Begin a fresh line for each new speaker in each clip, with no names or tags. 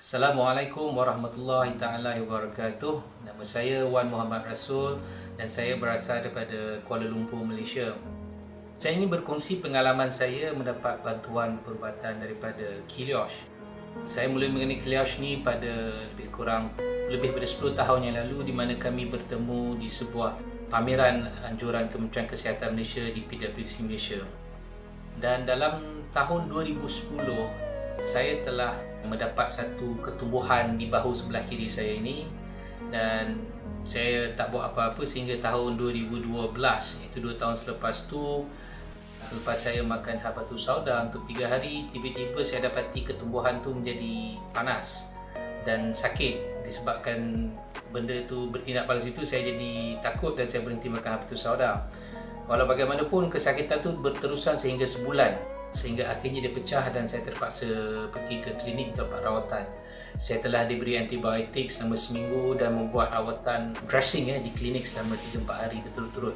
Assalamualaikum warahmatullahi taala wabarakatuh. Nama saya Wan Muhammad Rasul dan saya berasal daripada Kuala Lumpur, Malaysia. Saya ingin berkongsi pengalaman saya mendapat bantuan perubatan daripada Kilios. Saya mula mengenai Kilios ni pada lebih pada 10 tahun yang lalu, di mana kami bertemu di sebuah pameran anjuran Kementerian Kesihatan Malaysia di PWC Malaysia. Dan dalam tahun 2010 saya telah mendapat satu ketumbuhan di bahu sebelah kiri saya ini, dan saya tak buat apa-apa sehingga tahun 2012, iaitu 2 tahun selepas tu. Selepas saya makan habatus sauda untuk 3 hari, tiba-tiba saya dapati ketumbuhan tu menjadi panas dan sakit. Disebabkan benda tu bertindak pada situ, saya jadi takut dan saya berhenti makan habatus sauda. Walau bagaimanapun, kesakitan tu berterusan sehingga sebulan, sehingga akhirnya dia pecah dan saya terpaksa pergi ke klinik tempat rawatan. Saya telah diberi antibiotik selama seminggu dan membuat rawatan dressing di klinik selama 3-4 hari berturut-turut.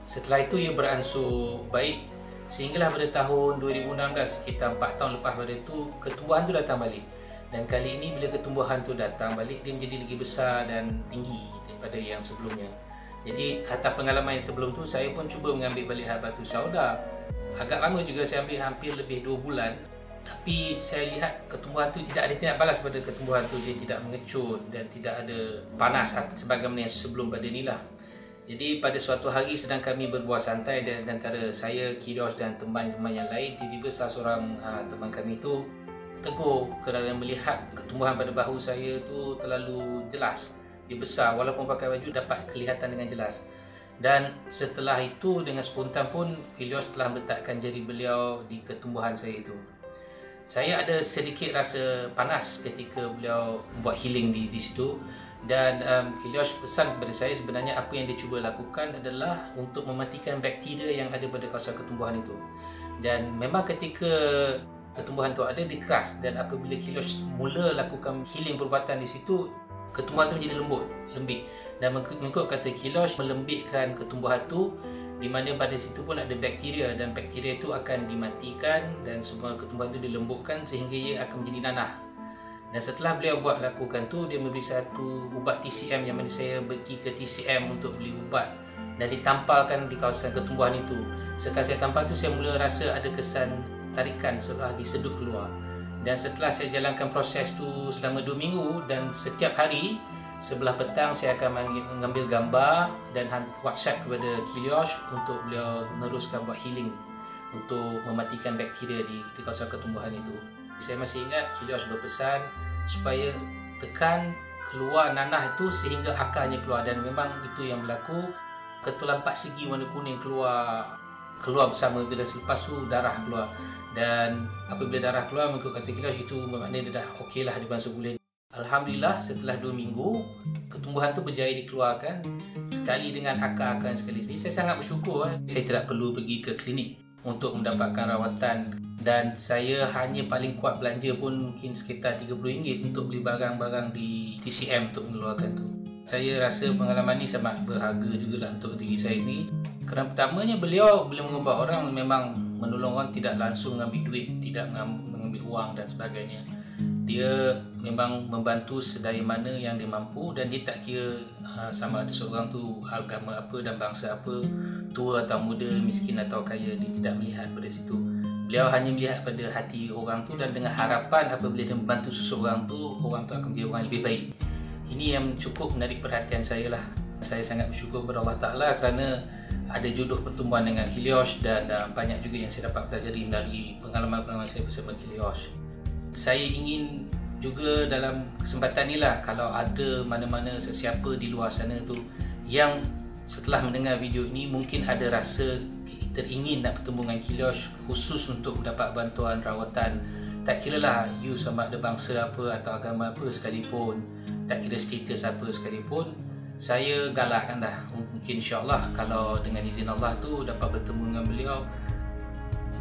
Setelah itu ia beransur baik sehinggalah pada tahun 2016, sekitar 4 tahun lepas pada itu, ketumbuhan tu datang balik. Dan kali ini bila ketumbuhan tu datang balik, dia menjadi lagi besar dan tinggi daripada yang sebelumnya. Jadi atas pengalaman yang sebelum tu, saya pun cuba mengambil balik habatus sauda. Agak lama juga saya ambil, hampir lebih 2 bulan. Tapi saya lihat ketumbuhan tu tidak ada tindak balas pada ketumbuhan tu. Dia tidak mengecut dan tidak ada panas sebagaimana yang sebelum pada inilah. Jadi pada suatu hari sedang kami berbual santai dan antara saya, Kilios dan teman-teman yang lain, tiba-tiba salah seorang teman kami tu tegur kerana melihat ketumbuhan pada bahu saya tu terlalu jelas. Dia besar, walaupun pakai baju dapat kelihatan dengan jelas. Dan setelah itu dengan spontan pun Kilios telah meletakkan jari beliau di ketumbuhan saya itu. Saya ada sedikit rasa panas ketika beliau buat healing di situ. Dan Kilios pesan kepada saya, sebenarnya apa yang dia cuba lakukan adalah untuk mematikan bakteria yang ada pada kawasan ketumbuhan itu. Dan memang ketika ketumbuhan itu ada, dia keras. Dan apabila Kilios mula lakukan healing perubatan di situ, ketumbuhan itu menjadi lembik. Dan mengikut kata Kilios, melembikkan ketumbuhan tu, di mana pada situ pun ada bakteria, dan bakteria itu akan dimatikan dan semua ketumbuhan itu dilembutkan sehingga ia akan menjadi nanah. Dan setelah beliau lakukan tu, dia memberi satu ubat TCM, yang mana saya pergi ke TCM untuk beli ubat dan ditampalkan di kawasan ketumbuhan itu. Setelah saya tampal tu, saya mula rasa ada kesan tarikan seolah disedut keluar. Dan setelah saya jalankan proses tu selama 2 minggu, dan setiap hari sebelah petang saya akan mengambil gambar dan WhatsApp kepada Kilios untuk beliau meneruskan buat healing untuk mematikan bakteria di kawasan ketumbuhan itu. Saya masih ingat Kilios berpesan supaya tekan keluar nanah itu sehingga akarnya keluar, dan memang itu yang berlaku. Ketulan 4 segi warna kuning keluar bersama itu, dan selepas tu darah keluar. Dan apabila darah keluar, mengikut kata Kilios, itu bermakna dia dah okey lah, dia bangsa boleh. Alhamdulillah, setelah 2 minggu ketumbuhan tu berjaya dikeluarkan, sekali dengan akar-akar sekali. Jadi saya sangat bersyukur saya tidak perlu pergi ke klinik untuk mendapatkan rawatan, dan saya hanya paling kuat belanja pun mungkin sekitar RM30 untuk beli barang-barang di TCM untuk mengeluarkan tu. Saya rasa pengalaman ni sangat berharga jugalah untuk diri saya sendiri. Kerana pertamanya beliau mengubat orang, memang menolong orang, tidak langsung mengambil duit, tidak mengambil wang dan sebagainya. Dia memang membantu sedaya mana yang dia mampu, dan dia tak kira sama ada seorang tu agama apa dan bangsa apa, tua atau muda, miskin atau kaya. Dia tidak melihat pada situ. Beliau hanya melihat pada hati orang tu, dan dengan harapan apabila dia membantu seseorang tu, orang tu akan menjadi orang yang lebih baik. Ini yang cukup menarik perhatian saya lah. Saya sangat bersyukur kepada Allah Ta'ala kerana ada jodoh pertemuan dengan Kilios, dan banyak juga yang saya dapat pelajari melalui pengalaman-pengalaman saya bersama Kilios. Saya ingin juga dalam kesempatan inilah, kalau ada mana-mana sesiapa di luar sana tu yang setelah mendengar video ini mungkin ada rasa teringin nak bertemu dengan Kilios khusus untuk mendapat bantuan rawatan, tak kira lah you sama ada bangsa apa atau agama apa sekalipun, tak kira status apa sekalipun, saya galakkan dah. Mungkin insyaAllah kalau dengan izin Allah tu dapat bertemu dengan beliau,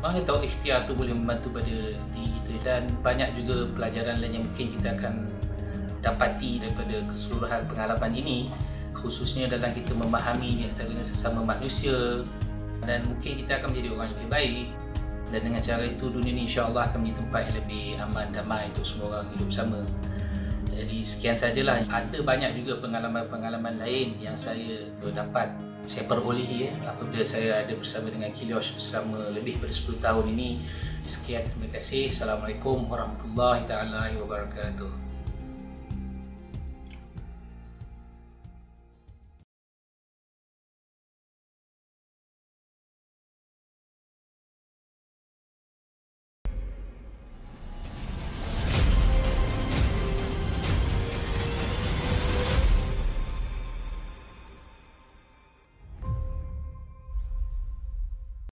mana tahu ikhtiar tu boleh membantu pada diri kita. Dan banyak juga pelajaran lain yang mungkin kita akan dapati daripada keseluruhan pengalaman ini, khususnya dalam kita memahami di antara sesama manusia, dan mungkin kita akan menjadi orang yang lebih baik. Dan dengan cara itu dunia ini insya-Allah akan menjadi tempat yang lebih aman, damai untuk semua orang hidup bersama. Jadi sekian sajalah. Ada banyak juga pengalaman-pengalaman lain yang saya dapat, saya perolehi apabila saya ada bersama dengan Qiliosh selama lebih daripada 10 tahun ini. Sekian, terima kasih. Assalamualaikum warahmatullahi taala wabarakatuh.